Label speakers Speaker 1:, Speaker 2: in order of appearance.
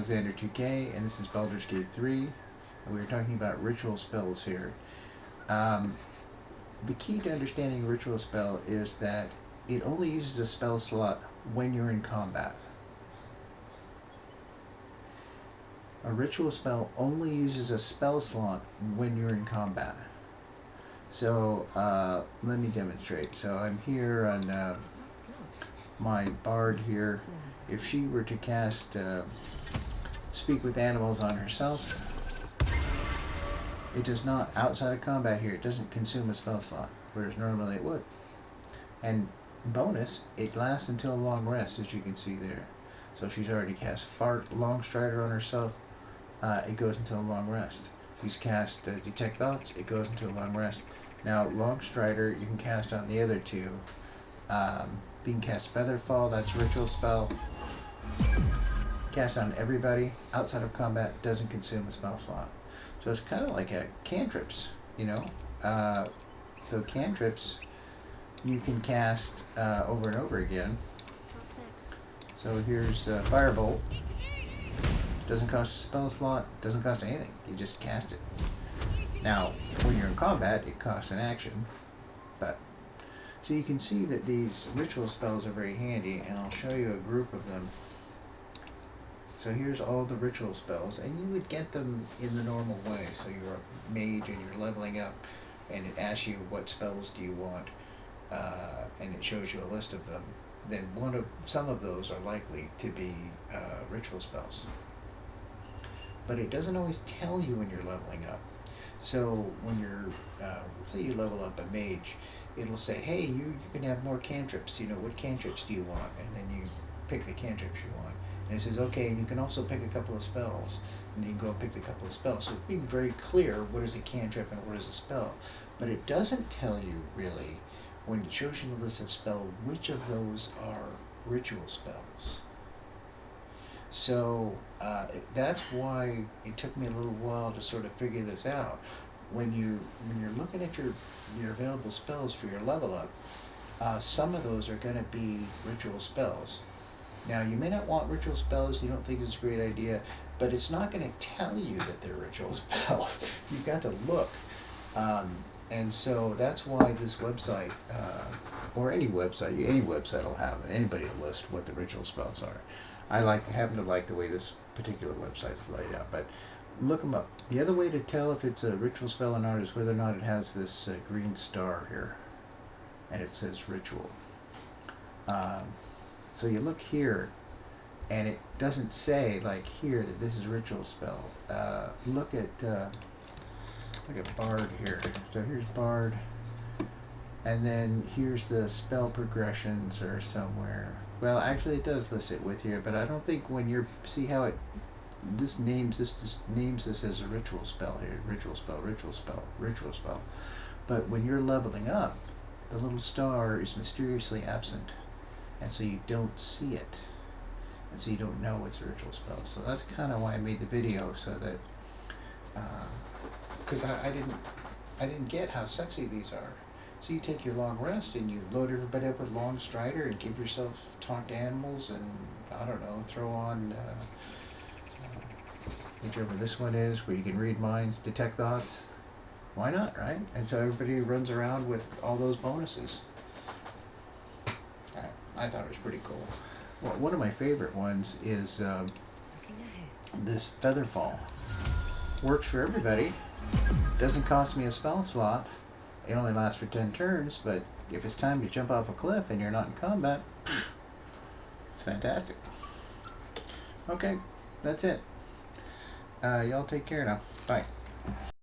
Speaker 1: Alexander 2K, and this is Baldur's Gate 3, and we are talking about ritual spells here. The key to understanding a ritual spell is that it only uses a spell slot when you're in combat. A ritual spell only uses a spell slot when you're in combat. So let me demonstrate. So I'm here on my bard here. If she were to cast Speak with Animals on herself, it does not, outside of combat here, it doesn't consume a spell slot, whereas normally it would. And bonus, it lasts until a long rest, as you can see there. So if she's already cast Longstrider on herself, it goes until a long rest. If she's cast Detect Thoughts, it goes until a long rest. Now, Longstrider you can cast on the other two. You can cast Featherfall, that's a ritual spell. Cast on everybody outside of combat, doesn't consume a spell slot. So it's kind of like a cantrips, you know. So cantrips you can cast over and over again. So here's Firebolt. Doesn't cost a spell slot, doesn't cost anything. You just cast it. Now, when you're in combat, it costs an action. But so you can see that these ritual spells are very handy, and I'll show you a group of them. So here's all the ritual spells, and you would get them in the normal way. So you're a mage and you're leveling up, and it asks you what spells do you want, and it shows you a list of them. Then some of those are likely to be ritual spells. But it doesn't always tell you when you're leveling up. So when you're, say you level up a mage, it'll say, hey, you can have more cantrips. You know, what cantrips do you want? And then you pick the cantrips you want. And it says, okay, and you can also pick a couple of spells. And you can go pick a couple of spells. So it's being very clear what is a cantrip and what is a spell. But it doesn't tell you, really, when it shows you the list of spells, which of those are ritual spells. So that's why it took me a little while to sort of figure this out. When you're looking at your available spells for your level up, some of those are going to be ritual spells. Now, you may not want ritual spells, you don't think it's a great idea, but it's not going to tell you that they're ritual spells. You've got to look. And so that's why this website, or any website will have it. Anybody will list what the ritual spells are. I happen to like the way this particular website is laid out, but look them up. The other way to tell if it's a ritual spell or not is whether or not it has this green star here, and it says ritual. So you look here, and it doesn't say, like here, that this is a ritual spell. Look at Bard here. So here's Bard, and then here's the spell progressions or somewhere. Well, actually, it does list it with you, but I don't think when you're see how it just names this as a ritual spell here. Ritual spell, ritual spell, ritual spell. But when you're leveling up, the little star is mysteriously absent. And so you don't see it, and so you don't know it's a ritual spell. So that's kind of why I made the video, so that because I didn't get how sexy these are. So you take your long rest and you load everybody up with Longstrider and give yourself Talk to Animals, and I don't know, throw on whichever this one is, where you can read minds, Detect Thoughts. Why not, right? And so everybody runs around with all those bonuses. I thought it was pretty cool. Well, one of my favorite ones is this Featherfall. Works for everybody. Doesn't cost me a spell slot. It only lasts for 10 turns, but if it's time to jump off a cliff and you're not in combat, it's fantastic. Okay, that's it. Y'all take care now. Bye.